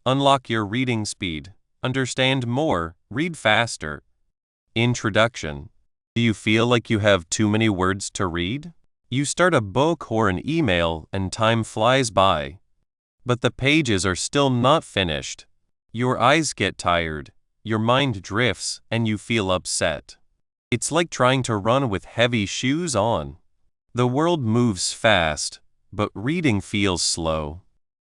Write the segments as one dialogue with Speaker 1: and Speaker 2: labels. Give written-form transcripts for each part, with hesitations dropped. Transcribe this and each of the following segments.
Speaker 1: Unlock your reading speed. Understand more. Read faster. Introduction. Do you feel like you have too many words to read? You start a book or an email and time flies by. But the pages are still not finished. Your eyes get tired, your mind drifts, and you feel upset. It's like trying to run with heavy shoes on. The world moves fast, but reading feels slow.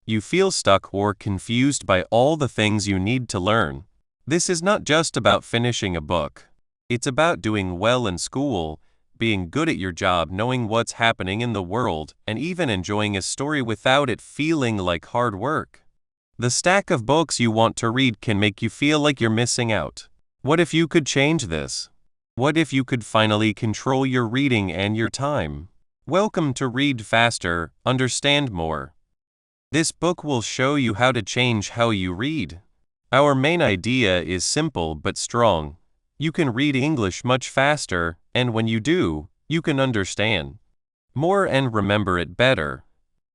Speaker 1: You feel stuck or confused by all the things you need to learn. This is not just about finishing a book. It's about doing well in school, being good at your job, knowing what's happening in the world, and even enjoying a story without it feeling like hard work. The stack of books you want to read can make you feel like you're missing out. What if you could change this? What if you could finally control your reading and your time? Welcome to Read Faster, Understand More. This book will show you how to change how you read. Our main idea is simple but strong. You can read English much faster, and when you do, you can understand more and remember it better.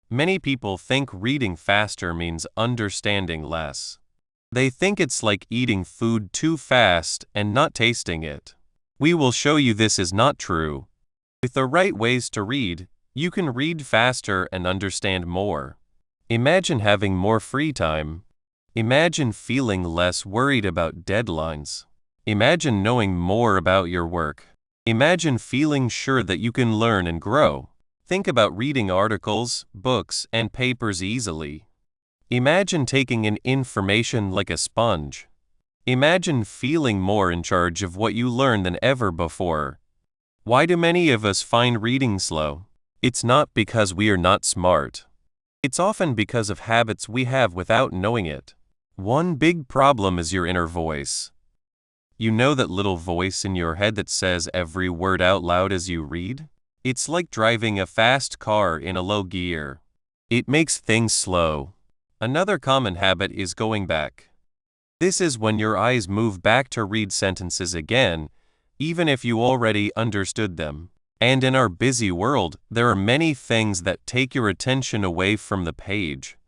Speaker 1: Many people think reading faster means understanding less. They think it's like eating food too fast and not tasting it. We will show you this is not true. With the right ways to read, you can read faster and understand more. Imagine having more free time. Imagine feeling less worried about deadlines. Imagine knowing more about your work. Imagine feeling sure that you can learn and grow. Think about reading articles, books, and papers easily. Imagine taking in information like a sponge. Imagine feeling more in charge of what you learn than ever before. Why do many of us find reading slow? It's not because we are not smart. It's often because of habits we have without knowing it. One big problem is your inner voice. You know that little voice in your head that says every word out loud as you read? It's like driving a fast car in a low gear. It makes things slow. Another common habit is going back. This is when your eyes move back to read sentences again, even if you already understood them. And in our busy world, there are many things that take your attention away from the page.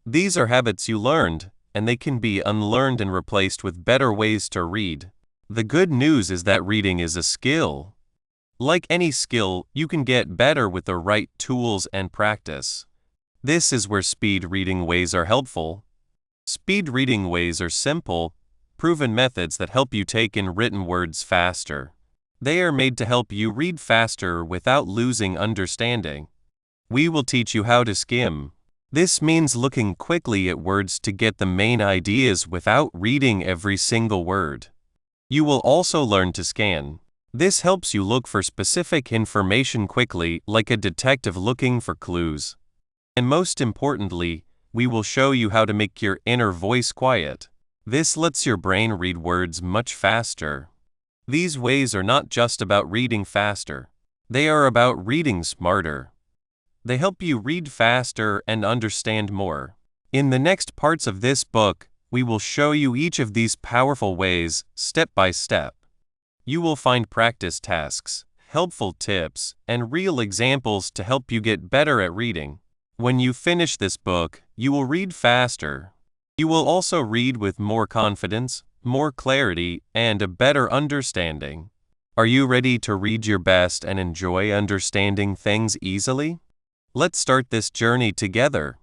Speaker 1: These are habits you learned, and they can be unlearned and replaced with better ways to read. The good news is that reading is a skill. Like any skill, you can get better with the right tools and practice. This is where speed reading ways are helpful. Speed reading ways are simple, proven methods that help you take in written words faster. They are made to help you read faster without losing understanding. We will teach you how to skim. This means looking quickly at words to get the main ideas without reading every single word. You will also learn to scan. This helps you look for specific information quickly, like a detective looking for clues. And most importantly, we will show you how to make your inner voice quiet. This lets your brain read words much faster. These ways are not just about reading faster. They are about reading smarter. They help you read faster and understand more. In the next parts of this book, we will show you each of these powerful ways, step by step. You will find practice tasks, helpful tips, and real examples to help you get better at reading. When you finish this book, you will read faster. You will also read with more confidence, more clarity, and a better understanding. Are you ready to read your best and enjoy understanding things easily? Let's start this journey together.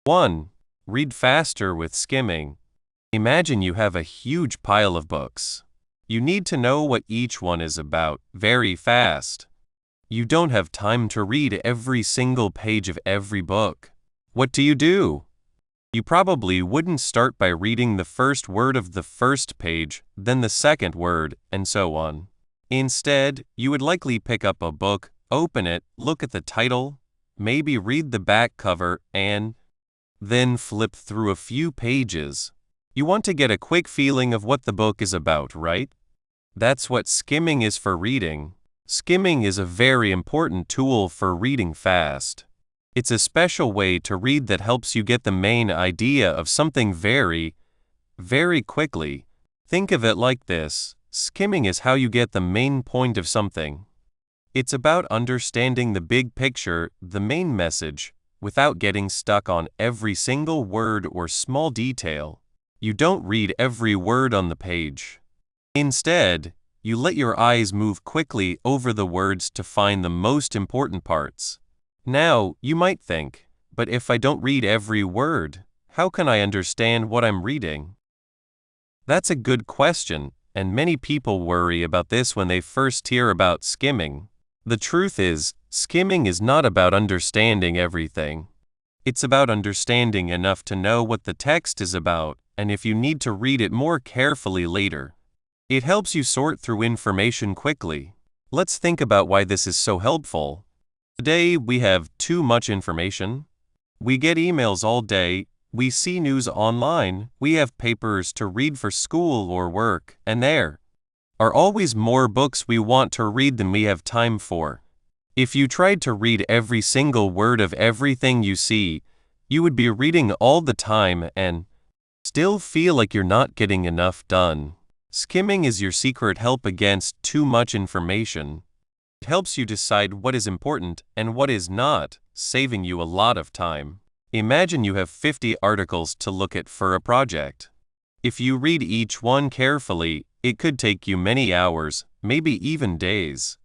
Speaker 1: 1. Read faster with skimming. Imagine you have a huge pile of books. You need to know what each one is about very fast. You don't have time to read every single page of every book. What do? You probably wouldn't start by reading the first word of the first page, then the second word, and so on. Instead, you would likely pick up a book, open it, look at the title, maybe read the back cover, and then flip through a few pages. You want to get a quick feeling of what the book is about, right? That's what skimming is for reading. Skimming is a very important tool for reading fast. It's a special way to read that helps you get the main idea of something very quickly. Think of it like this: skimming is how you get the main point of something. It's about understanding the big picture, the main message, without getting stuck on every single word or small detail. You don't read every word on the page. Instead, you let your eyes move quickly over the words to find the most important parts. Now, you might think, but if I don't read every word, how can I understand what I'm reading? That's a good question, and many people worry about this when they first hear about skimming. The truth is, skimming is not about understanding everything. It's about understanding enough to know what the text is about, and if you need to read it more carefully later. It helps you sort through information quickly. Let's think about why this is so helpful. Today, we have too much information. We get emails all day, we see news online, we have papers to read for school or work, and there are always more books we want to read than we have time for. If you tried to read every single word of everything you see, you would be reading all the time and still feel like you're not getting enough done. Skimming is your secret help against too much information. It helps you decide what is important and what is not, saving you a lot of time. Imagine you have 50 articles to look at for a project. If you read each one carefully, it could take you many hours, maybe even days.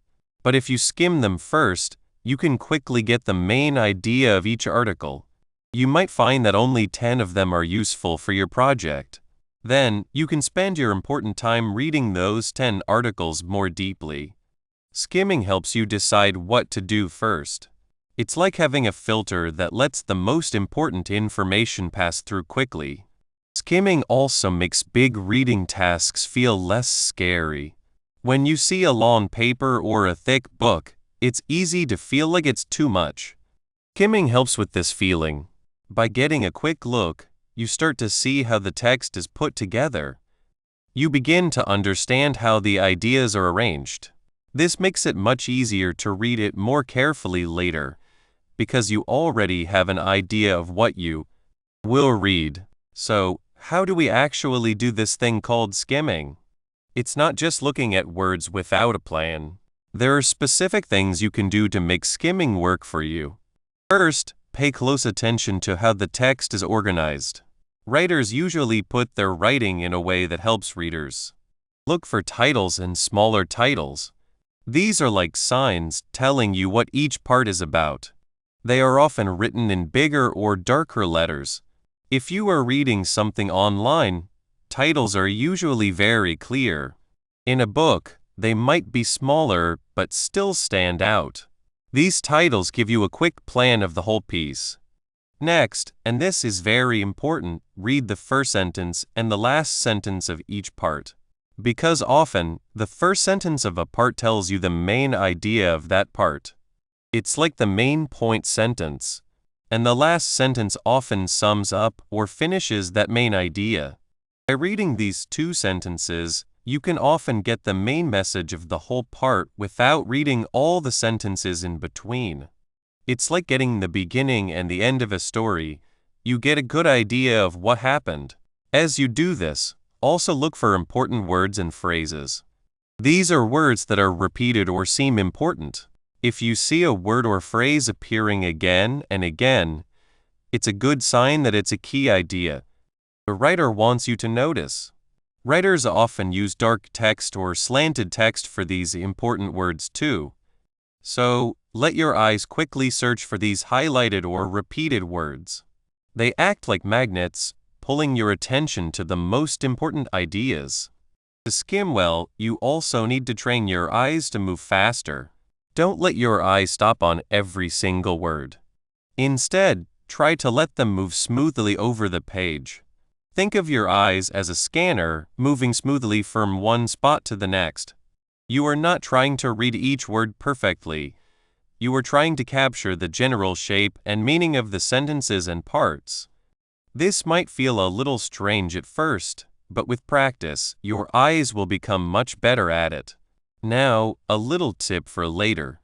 Speaker 1: But if you skim them first, you can quickly get the main idea of each article. You might find that only 10 of them are useful for your project. Then, you can spend your important time reading those 10 articles more deeply. Skimming helps you decide what to do first. It's like having a filter that lets the most important information pass through quickly. Skimming also makes big reading tasks feel less scary. When you see a long paper or a thick book, it's easy to feel like it's too much. Skimming helps with this feeling. By getting a quick look, you start to see how the text is put together. You begin to understand how the ideas are arranged. This makes it much easier to read it more carefully later, because you already have an idea of what you will read. So, how do we actually do this thing called skimming? It's not just looking at words without a plan. There are specific things you can do to make skimming work for you. First, pay close attention to how the text is organized. Writers usually put their writing in a way that helps readers. Look for titles and smaller titles. These are like signs telling you what each part is about. They are often written in bigger or darker letters. If you are reading something online, titles are usually very clear. In a book, they might be smaller but still stand out. These titles give you a quick plan of the whole piece. Next, and this is very important, read the first sentence and the last sentence of each part. Because often, the first sentence of a part tells you the main idea of that part. It's like the main point sentence, and the last sentence often sums up or finishes that main idea. By reading these two sentences, you can often get the main message of the whole part without reading all the sentences in between. It's like getting the beginning and the end of a story. You get a good idea of what happened. As you do this, also look for important words and phrases. These are words that are repeated or seem important. If you see a word or phrase appearing again and again, it's a good sign that it's a key idea the writer wants you to notice. Writers often use dark text or slanted text for these important words too. So, let your eyes quickly search for these highlighted or repeated words. They act like magnets, pulling your attention to the most important ideas. To skim well, you also need to train your eyes to move faster. Don't let your eyes stop on every single word. Instead, try to let them move smoothly over the page. Think of your eyes as a scanner moving smoothly from one spot to the next. You are not trying to read each word perfectly. You are trying to capture the general shape and meaning of the sentences and parts. This might feel a little strange at first, but with practice, your eyes will become much better at it. Now, a little tip for later.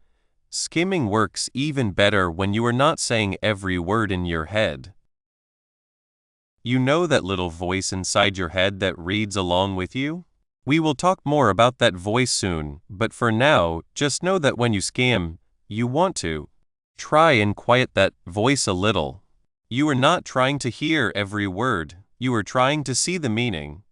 Speaker 1: Skimming works even better when you are not saying every word in your head. You know that little voice inside your head that reads along with you? We will talk more about that voice soon, but for now, just know that when you skim, you want to Try and quiet that voice a little. You are not trying to hear every word, you are trying to see the meaning.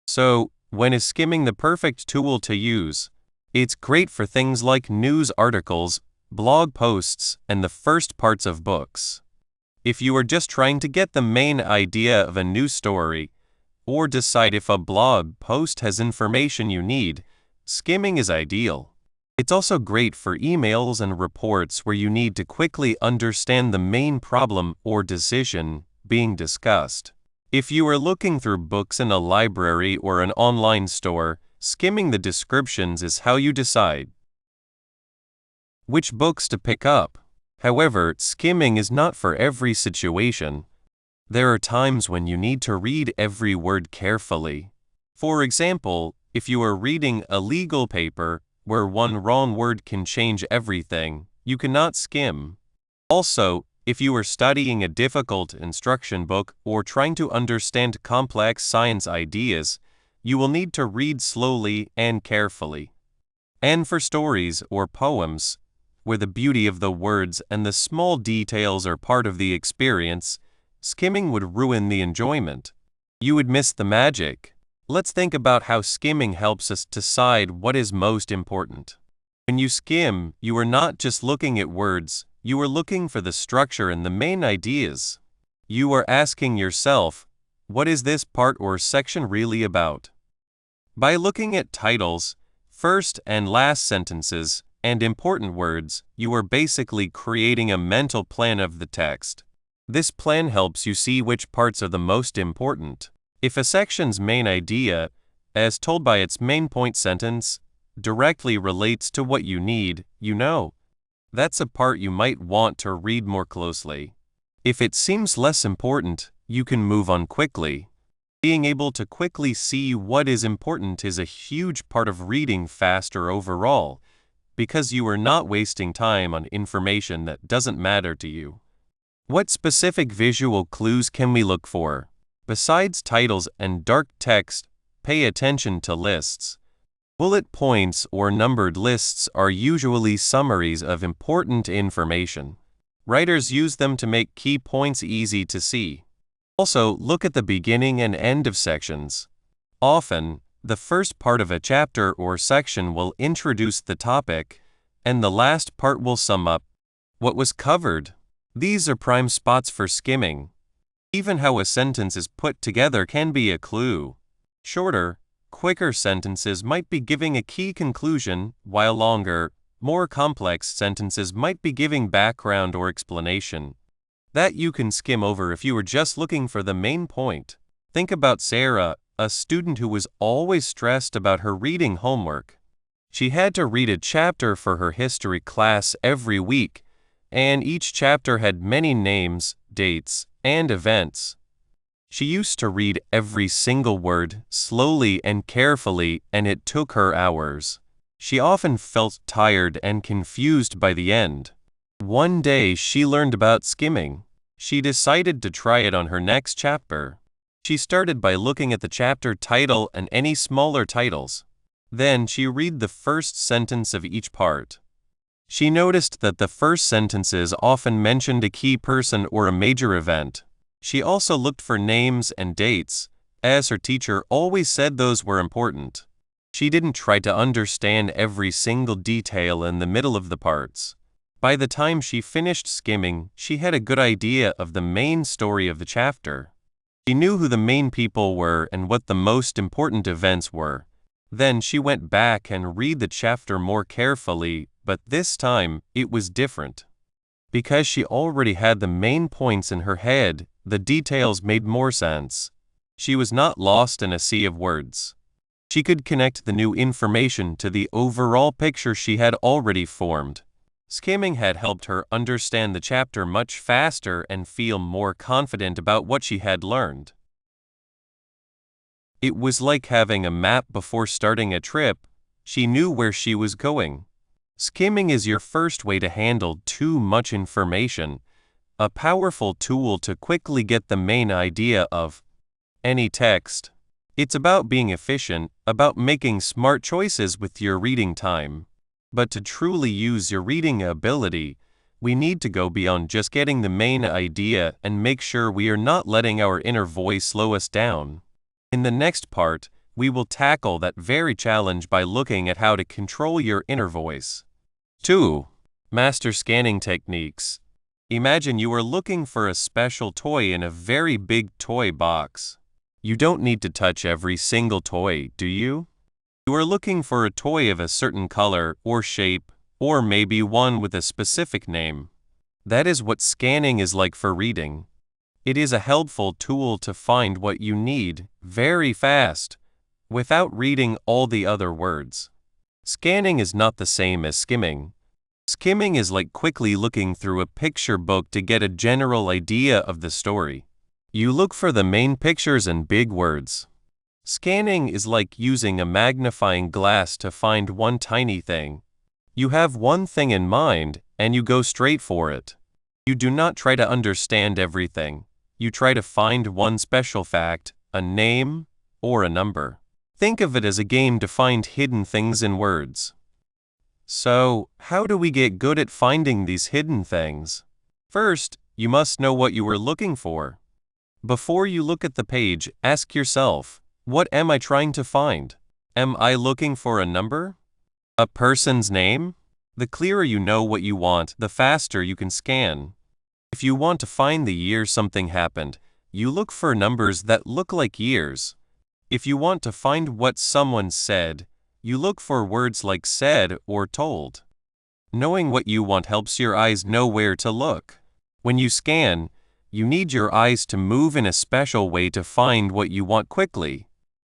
Speaker 1: So, when is skimming the perfect tool to use? It's great for things like news articles, blog posts, and the first parts of books. If you are just trying to get the main idea of a news story, or decide if a blog post has information you need, skimming is ideal. It's also great for emails and reports where you need to quickly understand the main problem or decision being discussed. If you are looking through books in a library or an online store, skimming the descriptions is how you decide which books to pick up. However, skimming is not for every situation. There are times when you need to read every word carefully. For example, if you are reading a legal paper where one wrong word can change everything, you cannot skim. Also, if you are studying a difficult instruction book or trying to understand complex science ideas, you will need to read slowly and carefully. And for stories or poems, where the beauty of the words and the small details are part of the experience, skimming would ruin the enjoyment. You would miss the magic. Let's think about how skimming helps us decide what is most important. When you skim, you are not just looking at words, you are looking for the structure and the main ideas. You are asking yourself, what is this part or section really about? By looking at titles, first and last sentences, and important words, you are basically creating a mental plan of the text. This plan helps you see which parts are the most important. If a section's main idea, as told by its main point sentence, directly relates to what you need, you know, that's a part you might want to read more closely. If it seems less important, you can move on quickly. Being able to quickly see what is important is a huge part of reading faster overall, because you are not wasting time on information that doesn't matter to you. What specific visual clues can we look for? Besides titles and dark text, pay attention to lists. Bullet points or numbered lists are usually summaries of important information. Writers use them to make key points easy to see. Also, look at the beginning and end of sections. Often, the first part of a chapter or section will introduce the topic, and the last part will sum up what was covered. These are prime spots for skimming. Even how a sentence is put together can be a clue. Shorter, quicker sentences might be giving a key conclusion, while longer, more complex sentences might be giving background or explanation. That you can skim over if you are just looking for the main point. Think about Sarah, a student who was always stressed about her reading homework. She had to read a chapter for her history class every week, and each chapter had many names, dates, and events. She used to read every single word slowly and carefully, and it took her hours. She often felt tired and confused by the end. One day she learned about skimming. She decided to try it on her next chapter. She started by looking at the chapter title and any smaller titles. Then she read the first sentence of each part. She noticed that the first sentences often mentioned a key person or a major event. She also looked for names and dates, as her teacher always said those were important. She didn't try to understand every single detail in the middle of the parts. By the time she finished skimming, she had a good idea of the main story of the chapter. She knew who the main people were and what the most important events were. Then she went back and read the chapter more carefully, but this time it was different. Because she already had the main points in her head, the details made more sense. She was not lost in a sea of words. She could connect the new information to the overall picture she had already formed. Skimming had helped her understand the chapter much faster and feel more confident about what she had learned. It was like having a map before starting a trip. She knew where she was going. Skimming is your first way to handle too much information, a powerful tool to quickly get the main idea of any text. It's about being efficient, about making smart choices with your reading time. But to truly use your reading ability, We need to go beyond just getting the main idea and make sure we are not letting our inner voice slow us down. In the next part, we will tackle that very challenge by looking at how to control your inner voice. 2. Master scanning techniques. Imagine you are looking for a special toy in a very big toy box. You don't need to touch every single toy, do you? You are looking for a toy of a certain color or shape, or maybe one with a specific name. That is what scanning is like for reading. It is a helpful tool to find what you need very fast, without reading all the other words. Scanning is not the same as skimming. Skimming is like quickly looking through a picture book to get a general idea of the story. You look for the main pictures and big words. Scanning is like using a magnifying glass to find one tiny thing. You have one thing in mind, and you go straight for it. You do not try to understand everything. You try to find one special fact, a name, or a number. Think of it as a game to find hidden things in words. So, how do we get good at finding these hidden things? First, you must know what you are looking for. Before you look at the page, ask yourself, what am I trying to find? Am I looking for a number? A person's name? The clearer you know what you want, the faster you can scan. If you want to find the year something happened, you look for numbers that look like years. If you want to find what someone said, you look for words like said or told. Knowing what you want helps your eyes know where to look. When you scan, you need your eyes to move in a special way to find what you want quickly.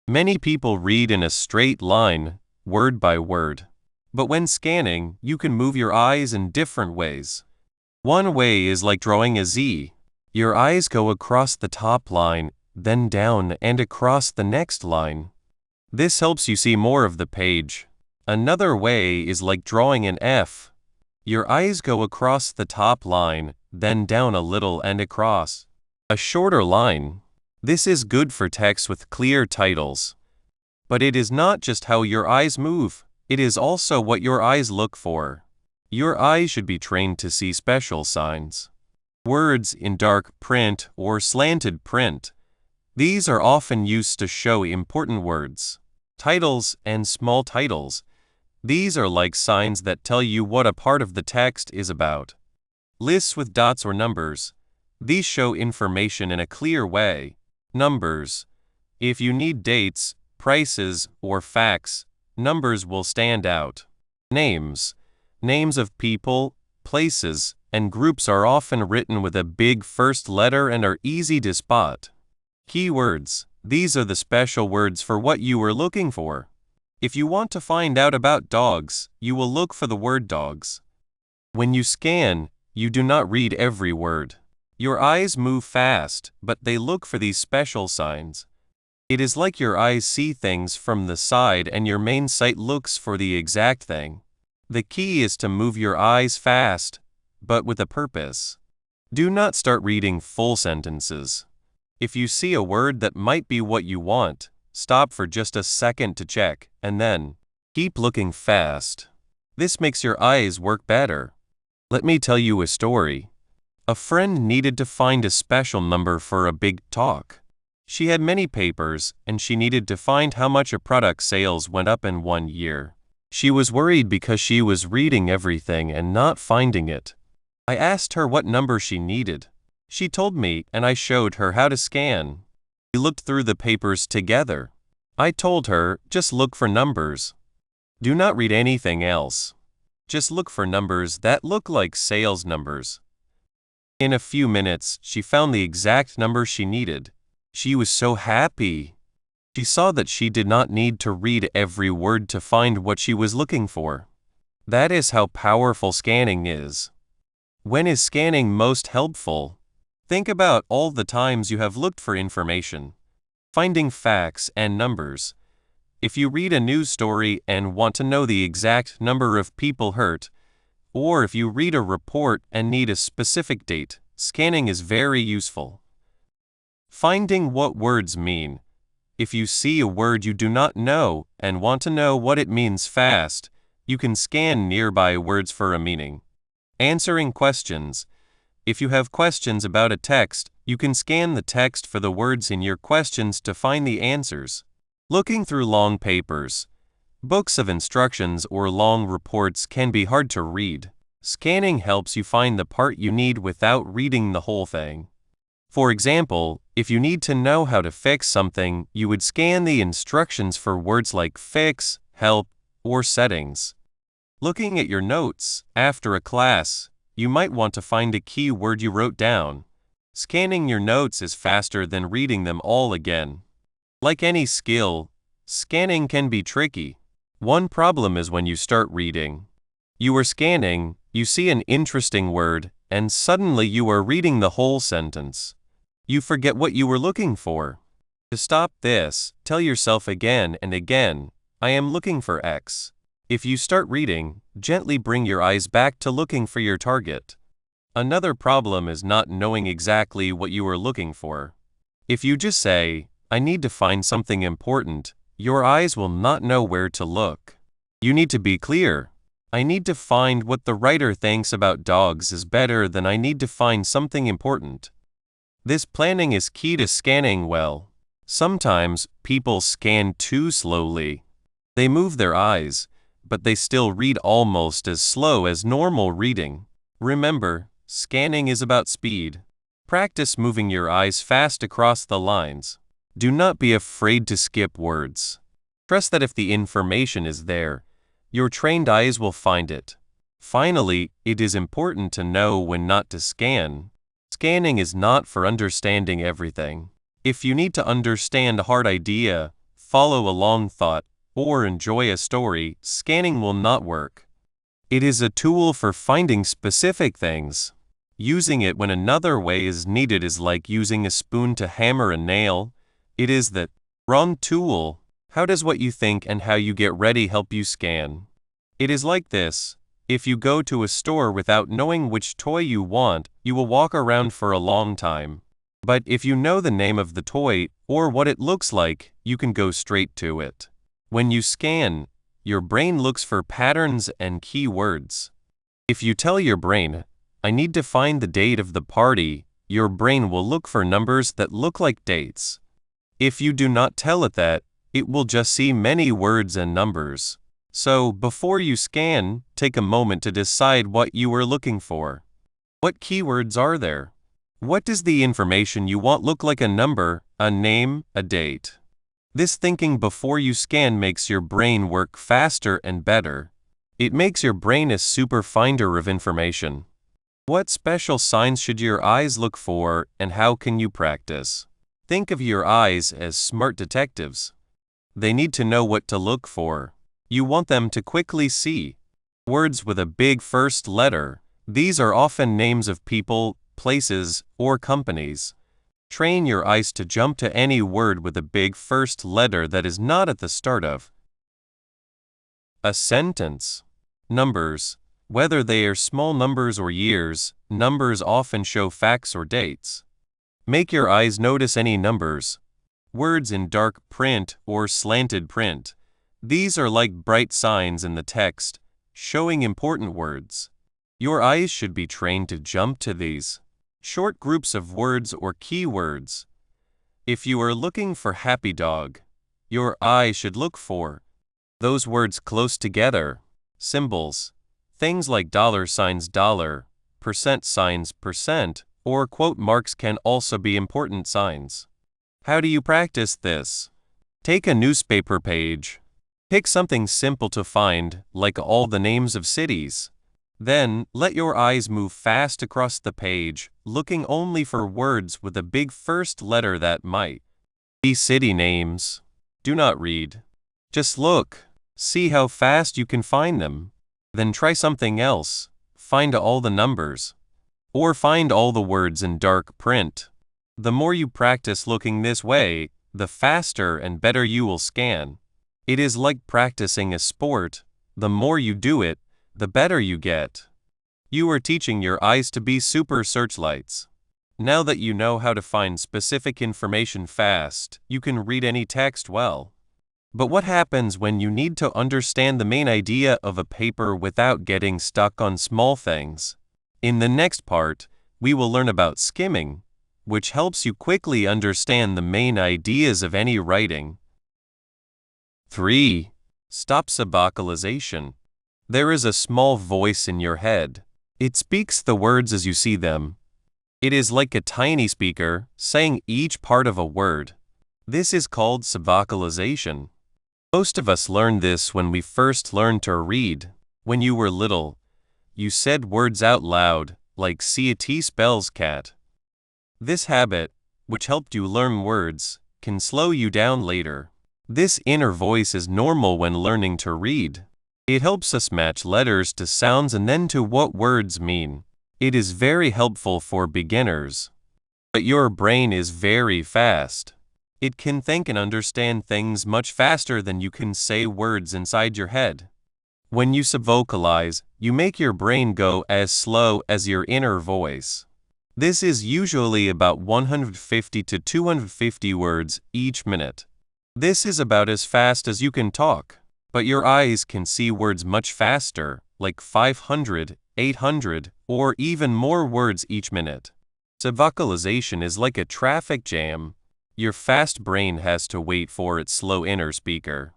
Speaker 1: Many people read in a straight line, word by word. But when scanning, you can move your eyes in different ways. One way is like drawing a Z. Your eyes go across the top line, then down and across the next line. This helps you see more of the page. Another way is like drawing an F. Your eyes go across the top line, then down a little and across a shorter line. This is good for text with clear titles. But it is not just how your eyes move, it is also what your eyes look for. Your eyes should be trained to see special signs. Words in dark print or slanted print. These are often used to show important words. Titles and small titles. These are like signs that tell you what a part of the text is about. Lists with dots or numbers. These show information in a clear way. Numbers. If you need dates, prices, or facts, numbers will stand out. Names. Names of people, places, and groups are often written with a big first letter and are easy to spot. Keywords. These are the special words for what you are looking for. If you want to find out about dogs, you will look for the word dogs. When you scan, you do not read every word. Your eyes move fast, but they look for these special signs. It is like your eyes see things from the side and your main sight looks for the exact thing. The key is to move your eyes fast, but with a purpose. Do not start reading full sentences. If you see a word that might be what you want, stop for just a second to check, and then keep looking fast. This makes your eyes work better. Let me tell you a story. A friend needed to find a special number for a big talk. She had many papers, and she needed to find how much a product sales went up in 1 year. She was worried because she was reading everything and not finding it. I asked her what number she needed. She told me, and I showed her how to scan. We looked through the papers together. I told her, just look for numbers. Do not read anything else. Just look for numbers that look like sales numbers. In a few minutes, she found the exact number she needed. She was so happy. She saw that she did not need to read every word to find what she was looking for. That is how powerful scanning is. When is scanning most helpful? Think about all the times you have looked for information, finding facts and numbers. If you read a news story and want to know the exact number of people hurt, or if you read a report and need a specific date, scanning is very useful. Finding what words mean. If you see a word you do not know and want to know what it means fast, you can scan nearby words for a meaning. Answering questions. If you have questions about a text, you can scan the text for the words in your questions to find the answers. Looking through long papers. Books of instructions or long reports can be hard to read. Scanning helps you find the part you need without reading the whole thing. For example, if you need to know how to fix something, you would scan the instructions for words like fix, help, or settings. Looking at your notes after a class, you might want to find a key word you wrote down. Scanning your notes is faster than reading them all again. Like any skill, scanning can be tricky. One problem is when you start reading. You are scanning, you see an interesting word, and suddenly you are reading the whole sentence. You forget what you were looking for. To stop this, tell yourself again and again, I am looking for X. If you start reading, gently bring your eyes back to looking for your target. Another problem is not knowing exactly what you are looking for. If you just say, I need to find something important, your eyes will not know where to look. You need to be clear. I need to find what the writer thinks about dogs is better than I need to find something important. This planning is key to scanning well. Sometimes people scan too slowly. They move their eyes, but they still read almost as slow as normal reading. Remember, scanning is about speed. Practice moving your eyes fast across the lines. Do not be afraid to skip words. Trust that if the information is there, your trained eyes will find it. Finally, it is important to know when not to scan. Scanning is not for understanding everything. If you need to understand a hard idea, follow a long thought, or enjoy a story, scanning will not work. It is a tool for finding specific things. Using it when another way is needed is like using a spoon to hammer a nail. It is the wrong tool. How does what you think and how you get ready help you scan? It is like this. If you go to a store without knowing which toy you want, you will walk around for a long time. But if you know the name of the toy or what it looks like, you can go straight to it. When you scan, your brain looks for patterns and key words. If you tell your brain, I need to find the date of the party, your brain will look for numbers that look like dates. If you do not tell it that, it will just see many words and numbers. So, before you scan, take a moment to decide what you are looking for. What keywords are there? What does the information you want look like? A number, a name, a date? This thinking before you scan makes your brain work faster and better. It makes your brain a super finder of information. What special signs should your eyes look for, and how can you practice? Think of your eyes as smart detectives. They need to know what to look for. You want them to quickly see words with a big first letter. These are often names of people, places, or companies. Train your eyes to jump to any word with a big first letter that is not at the start of a sentence. Numbers. Whether they are small numbers or years, numbers often show facts or dates. Make your eyes notice any numbers. Words in dark print or slanted print. These are like bright signs in the text, showing important words. Your eyes should be trained to jump to these short groups of words or keywords. If you are looking for happy dog, your eye should look for those words close together. Symbols. Things like dollar signs dollar, percent signs percent, or quote marks can also be important signs. How do you practice this? Take a newspaper page. Pick something simple to find, like all the names of cities. Then, let your eyes move fast across the page, looking only for words with a big first letter that might be city names. Do not read. Just look. See how fast you can find them. Then try something else. Find all the numbers. Or find all the words in dark print. The more you practice looking this way, the faster and better you will scan. It is like practicing a sport. The more you do it, the better you get. You are teaching your eyes to be super searchlights. Now that you know how to find specific information fast, you can read any text well. But what happens when you need to understand the main idea of a paper without getting stuck on small things? In the next part, we will learn about skimming, which helps you quickly understand the main ideas of any writing. 3. Stop subvocalization. There is a small voice in your head. It speaks the words as you see them. It is like a tiny speaker saying each part of a word. This is called subvocalization. Most of us learned this when we first learned to read. When you were little, you said words out loud, like "C-A-T spells cat." This habit, which helped you learn words, can slow you down later. This inner voice is normal when learning to read. It helps us match letters to sounds and then to what words mean. It is very helpful for beginners. But your brain is very fast. It can think and understand things much faster than you can say words inside your head. When you subvocalize, you make your brain go as slow as your inner voice. This is usually about 150 to 250 words each minute. This is about as fast as you can talk, but your eyes can see words much faster, like 500, 800, or even more words each minute. Subvocalization is like a traffic jam. Your fast brain has to wait for its slow inner speaker.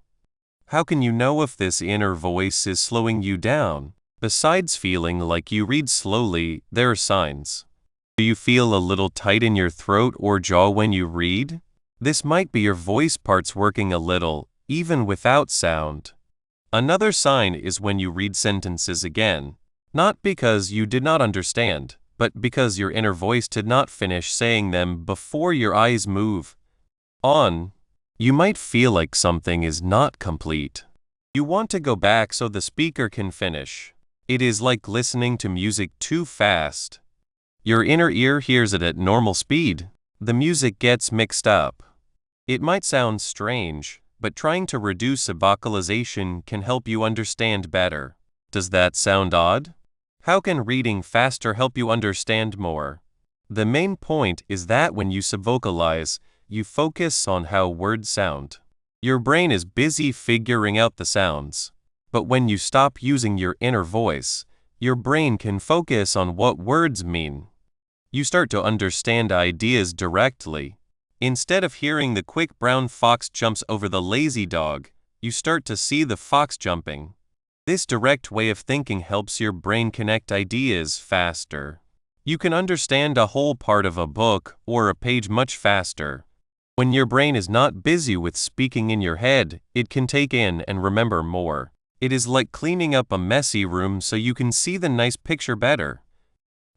Speaker 1: How can you know if this inner voice is slowing you down? Besides feeling like you read slowly, there are signs. Do you feel a little tight in your throat or jaw when you read? This might be your voice parts working a little, even without sound. Another sign is when you read sentences again, not because you did not understand, but because your inner voice did not finish saying them before your eyes move on. You might feel like something is not complete. You want to go back so the speaker can finish. It is like listening to music too fast. Your inner ear hears it at normal speed. The music gets mixed up. It might sound strange, but trying to reduce subvocalization can help you understand better. Does that sound odd? How can reading faster help you understand more? The main point is that when you subvocalize, you focus on how words sound. Your brain is busy figuring out the sounds. But when you stop using your inner voice, your brain can focus on what words mean. You start to understand ideas directly. Instead of hearing the quick brown fox jumps over the lazy dog, you start to see the fox jumping. This direct way of thinking helps your brain connect ideas faster. You can understand a whole part of a book or a page much faster. When your brain is not busy with speaking in your head, it can take in and remember more. It is like cleaning up a messy room so you can see the nice picture better.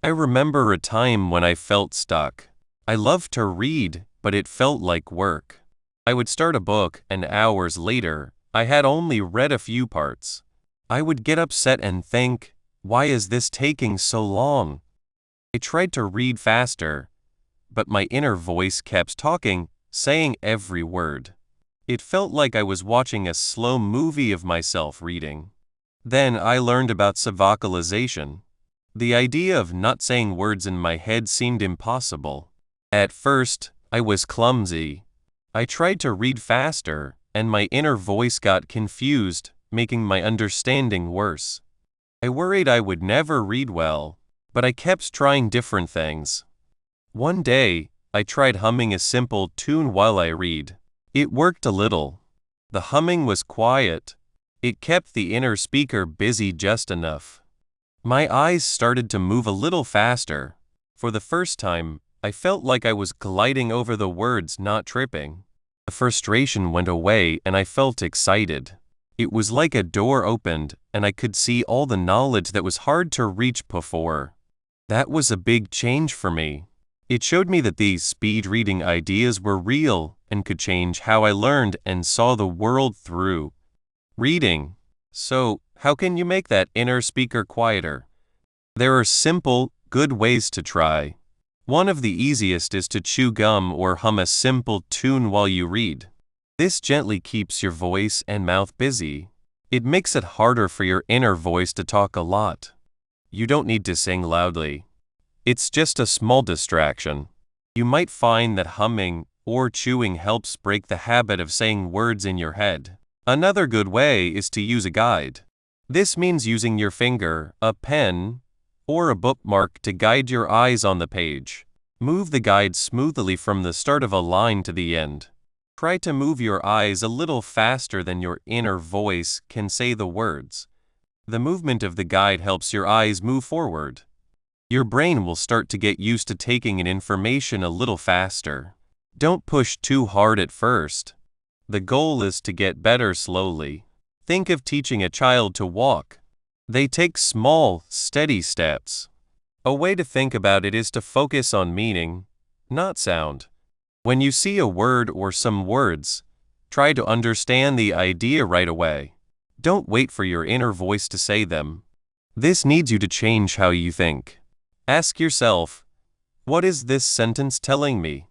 Speaker 1: I remember a time when I felt stuck. I loved to read, but it felt like work. I would start a book, and hours later, I had only read a few parts. I would get upset and think, why is this taking so long? I tried to read faster, but my inner voice kept talking, saying every word. It felt like I was watching a slow movie of myself reading. Then I learned about subvocalization. The idea of not saying words in my head seemed impossible. At first, I was clumsy. I tried to read faster, and my inner voice got confused, making my understanding worse. I worried I would never read well, but I kept trying different things. One day, I tried humming a simple tune while I read. It worked a little. The humming was quiet. It kept the inner speaker busy just enough. My eyes started to move a little faster. For the first time, I felt like I was gliding over the words, not tripping. The frustration went away and I felt excited. It was like a door opened and I could see all the knowledge that was hard to reach before. That was a big change for me. It showed me that these speed reading ideas were real and could change how I learned and saw the world through reading. So, how can you make that inner speaker quieter? There are simple, good ways to try. One of the easiest is to chew gum or hum a simple tune while you read. This gently keeps your voice and mouth busy. It makes it harder for your inner voice to talk a lot. You don't need to sing loudly. It's just a small distraction. You might find that humming or chewing helps break the habit of saying words in your head. Another good way is to use a guide. This means using your finger, a pen, or a bookmark to guide your eyes on the page. Move the guide smoothly from the start of a line to the end. Try to move your eyes a little faster than your inner voice can say the words. The movement of the guide helps your eyes move forward. Your brain will start to get used to taking in information a little faster. Don't push too hard at first. The goal is to get better slowly. Think of teaching a child to walk. They take small, steady steps. A way to think about it is to focus on meaning, not sound. When you see a word or some words, try to understand the idea right away. Don't wait for your inner voice to say them. This needs you to change how you think. Ask yourself, what is this sentence telling me?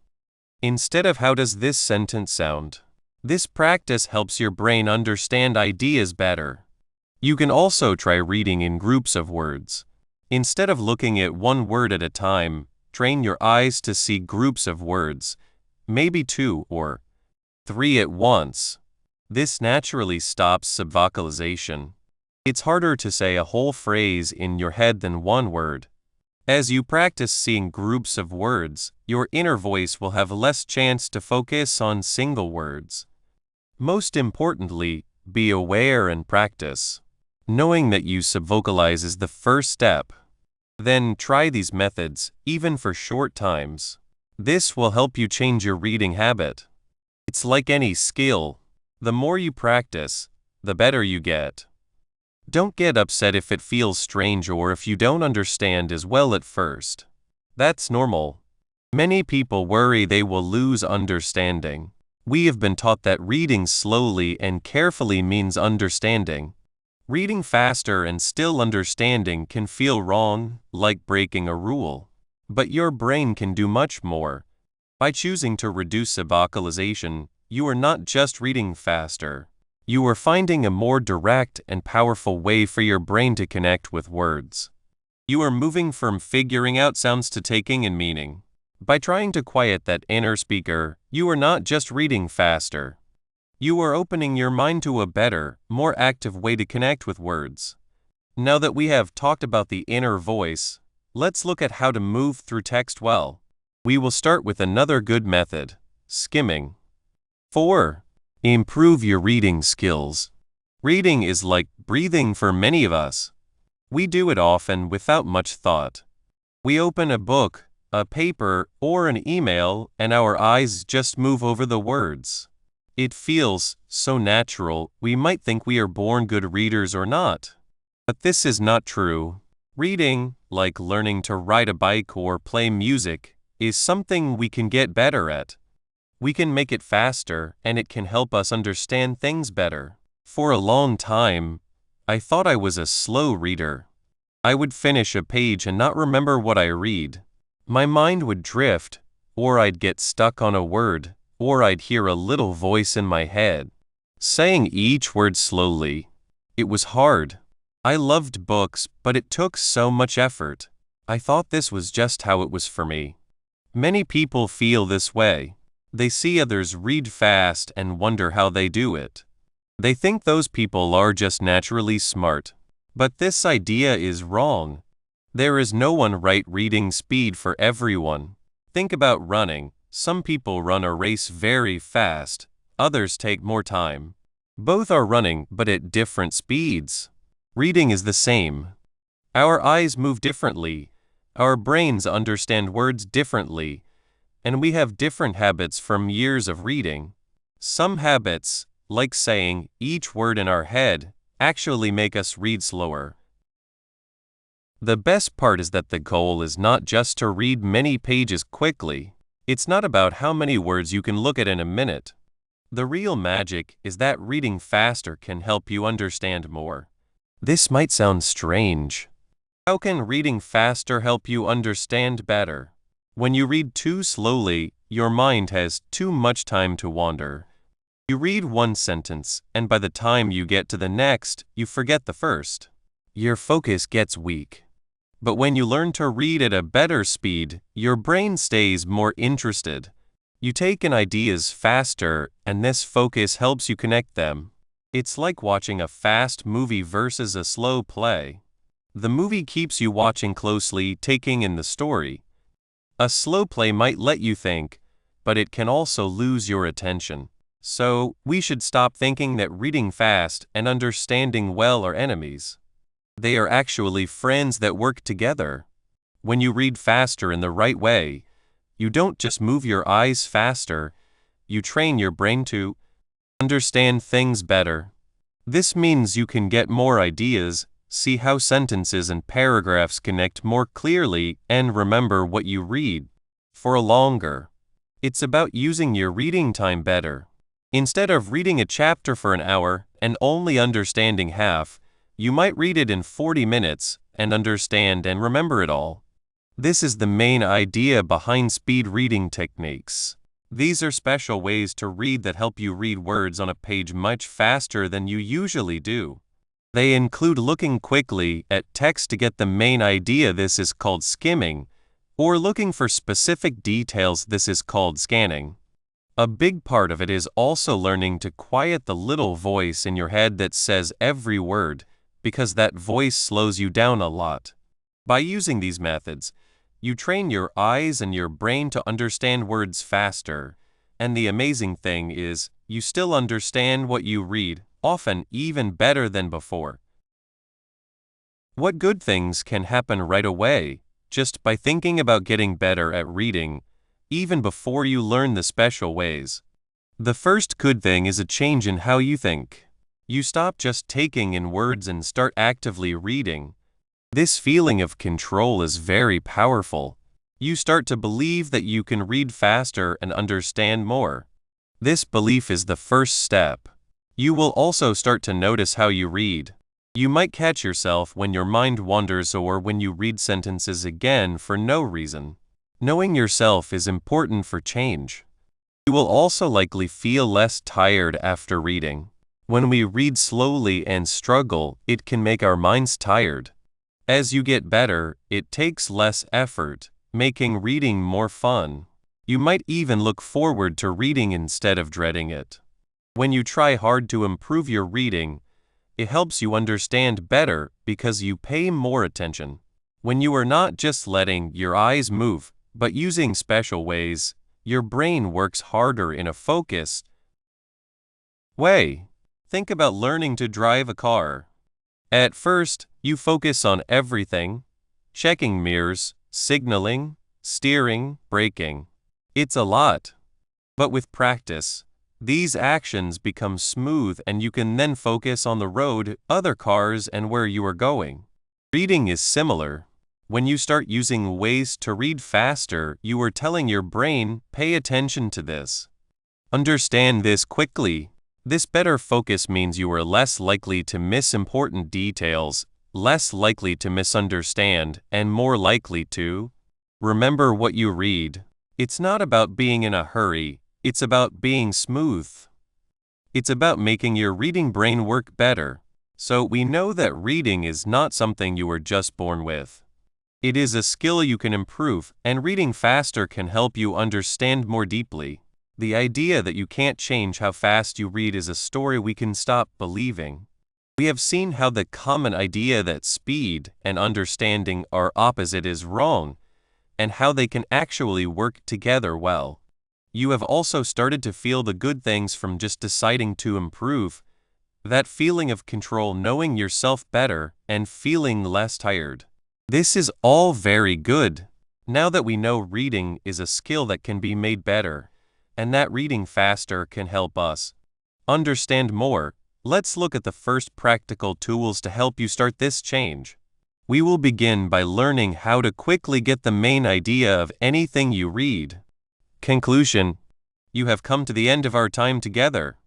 Speaker 1: Instead of how does this sentence sound? This practice helps your brain understand ideas better. You can also try reading in groups of words. Instead of looking at one word at a time, train your eyes to see groups of words, maybe 2 or 3 at once. This naturally stops subvocalization. It's harder to say a whole phrase in your head than one word. As you practice seeing groups of words, your inner voice will have less chance to focus on single words. Most importantly, be aware and practice. Knowing that you subvocalize is the first step. Then try these methods, even for short times. This will help you change your reading habit. It's like any skill. The more you practice, the better you get. Don't get upset if it feels strange or if you don't understand as well at first. That's normal. Many people worry they will lose understanding. We have been taught that reading slowly and carefully means understanding. Reading faster and still understanding can feel wrong, like breaking a rule. But your brain can do much more. By choosing to reduce subvocalization, you are not just reading faster. You are finding a more direct and powerful way for your brain to connect with words. You are moving from figuring out sounds to taking in meaning. By trying to quiet that inner speaker, you are not just reading faster. You are opening your mind to a better, more active way to connect with words. Now that we have talked about the inner voice, let's look at how to move through text well. We will start with another good method, skimming. 4. Improve your reading skills. Reading is like breathing for many of us. We do it often without much thought. We open a book, a paper, or an email, and our eyes just move over the words. It feels so natural, we might think we are born good readers or not. But this is not true. Reading, like learning to ride a bike or play music, is something we can get better at. We can make it faster, and it can help us understand things better. For a long time, I thought I was a slow reader. I would finish a page and not remember what I read. My mind would drift, or I'd get stuck on a word, or I'd hear a little voice in my head, saying each word slowly. It was hard. I loved books, but it took so much effort. I thought this was just how it was for me. Many people feel this way. They see others read fast and wonder how they do it. They think those people are just naturally smart. But this idea is wrong. There is no one right reading speed for everyone. Think about running. Some people run a race very fast, others take more time. Both are running, but at different speeds. Reading is the same. Our eyes move differently, our brains understand words differently, and we have different habits from years of reading. Some habits, like saying each word in our head, actually make us read slower. The best part is that the goal is not just to read many pages quickly. It's not about how many words you can look at in a minute. The real magic is that reading faster can help you understand more. This might sound strange. How can reading faster help you understand better? When you read too slowly, your mind has too much time to wander. You read one sentence, and by the time you get to the next, you forget the first. Your focus gets weak. But when you learn to read at a better speed, your brain stays more interested. You take in ideas faster, and this focus helps you connect them. It's like watching a fast movie versus a slow play. The movie keeps you watching closely, taking in the story. A slow play might let you think, but it can also lose your attention. So, we should stop thinking that reading fast and understanding well are enemies. They are actually friends that work together. When you read faster in the right way, you don't just move your eyes faster, you train your brain to understand things better. This means you can get more ideas, see how sentences and paragraphs connect more clearly, and remember what you read for longer. It's about using your reading time better. Instead of reading a chapter for an hour and only understanding half, you might read it in 40 minutes and understand and remember it all. This is the main idea behind speed reading techniques. These are special ways to read that help you read words on a page much faster than you usually do. They include looking quickly at text to get the main idea. This is called skimming, or looking for specific details. This is called scanning. A big part of it is also learning to quiet the little voice in your head that says every word, because that voice slows you down a lot. By using these methods, you train your eyes and your brain to understand words faster, and the amazing thing is, you still understand what you read, often even better than before. What good things can happen right away, just by thinking about getting better at reading, even before you learn the special ways? The first good thing is a change in how you think. You stop just taking in words and start actively reading. This feeling of control is very powerful. You start to believe that you can read faster and understand more. This belief is the first step. You will also start to notice how you read. You might catch yourself when your mind wanders or when you read sentences again for no reason. Knowing yourself is important for change. You will also likely feel less tired after reading. When we read slowly and struggle, it can make our minds tired. As you get better, it takes less effort, making reading more fun. You might even look forward to reading instead of dreading it. When you try hard to improve your reading, it helps you understand better because you pay more attention. When you are not just letting your eyes move, but using special ways, your brain works harder in a focused way. Think about learning to drive a car. At first, you focus on everything: checking mirrors, signaling, steering, braking. It's a lot. But with practice, these actions become smooth and you can then focus on the road, other cars, and where you are going. Reading is similar. When you start using ways to read faster, you are telling your brain, pay attention to this. Understand this quickly. This better focus means you are less likely to miss important details, less likely to misunderstand, and more likely to remember what you read. It's not about being in a hurry, it's about being smooth. It's about making your reading brain work better. So we know that reading is not something you are just born with. It is a skill you can improve, and reading faster can help you understand more deeply. The idea that you can't change how fast you read is a story we can stop believing. We have seen how the common idea that speed and understanding are opposite is wrong, and how they can actually work together well. You have also started to feel the good things from just deciding to improve. That feeling of control, knowing yourself better, and feeling less tired. This is all very good. Now that we know reading is a skill that can be made better, and that reading faster can help us understand more, let's look at the first practical tools to help you start this change. We will begin by learning how to quickly get the main idea of anything you read. Conclusion: you have come to the end of our time together.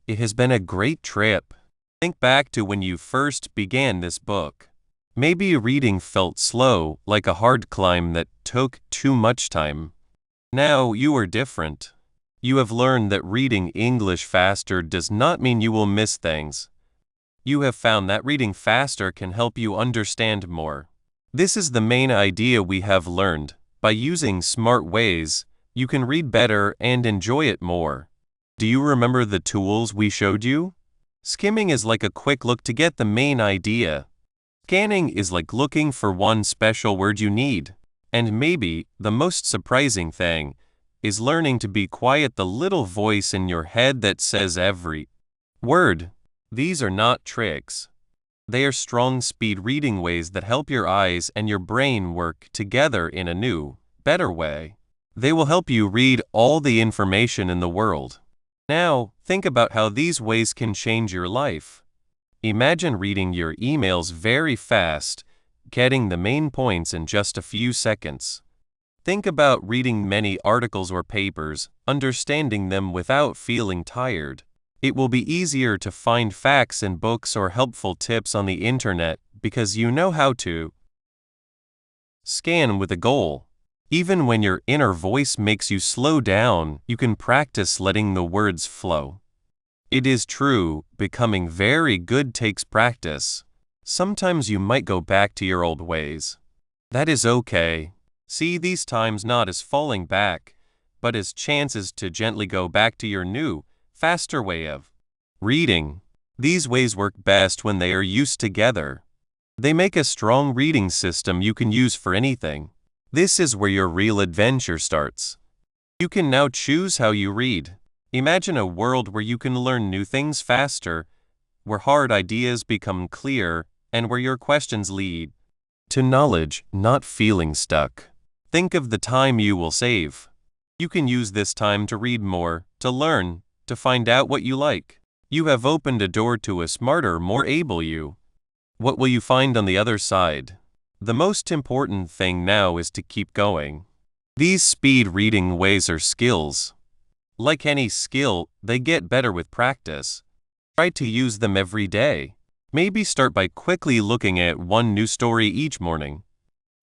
Speaker 1: It has been a great trip. Think back to when you first began this book. Maybe reading felt slow, like a hard climb that took too much time. Now you are different. You have learned that reading English faster does not mean you will miss things. You have found that reading faster can help you understand more. This is the main idea we have learned. By using smart ways, you can read better and enjoy it more. Do you remember the tools we showed you? Skimming is like a quick look to get the main idea. Scanning is like looking for one special word you need. And maybe the most surprising thing is learning to be quiet, the little voice in your head that says every word. These are not tricks. They are strong speed reading ways that help your eyes and your brain work together in a new, better way. They will help you read all the information in the world. Now, think about how these ways can change your life. Imagine reading your emails very fast, getting the main points in just a few seconds. Think about reading many articles or papers, understanding them without feeling tired. It will be easier to find facts in books or helpful tips on the internet because you know how to scan with a goal. Even when your inner voice makes you slow down, you can practice letting the words flow. It is true, becoming very good takes practice. Sometimes you might go back to your old ways. That is okay. See these times not as falling back, but as chances to gently go back to your new, faster way of reading. These ways work best when they are used together. They make a strong reading system you can use for anything. This is where your real adventure starts. You can now choose how you read. Imagine a world where you can learn new things faster, where hard ideas become clear, and where your questions lead to knowledge, not feeling stuck. Think of the time you will save. You can use this time to read more, to learn, to find out what you like. You have opened a door to a smarter, more able you. What will you find on the other side? The most important thing now is to keep going. These speed reading ways are skills. Like any skill, they get better with practice. Try to use them every day. Maybe start by quickly looking at one new story each morning.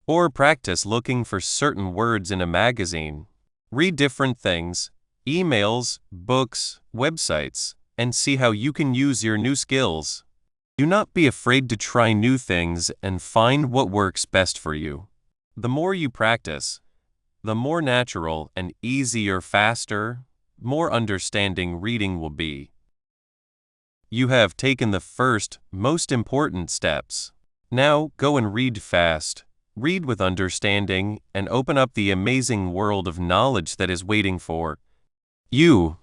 Speaker 1: Or practice looking for certain words in a magazine. Read different things, emails, books, websites, and see how you can use your new skills. Do not be afraid to try new things and find what works best for you. The more you practice, the more natural and easier, faster, more understanding reading will be. You have taken the first, most important steps. Now go and read fast, read with understanding, and open up the amazing world of knowledge that is waiting for you.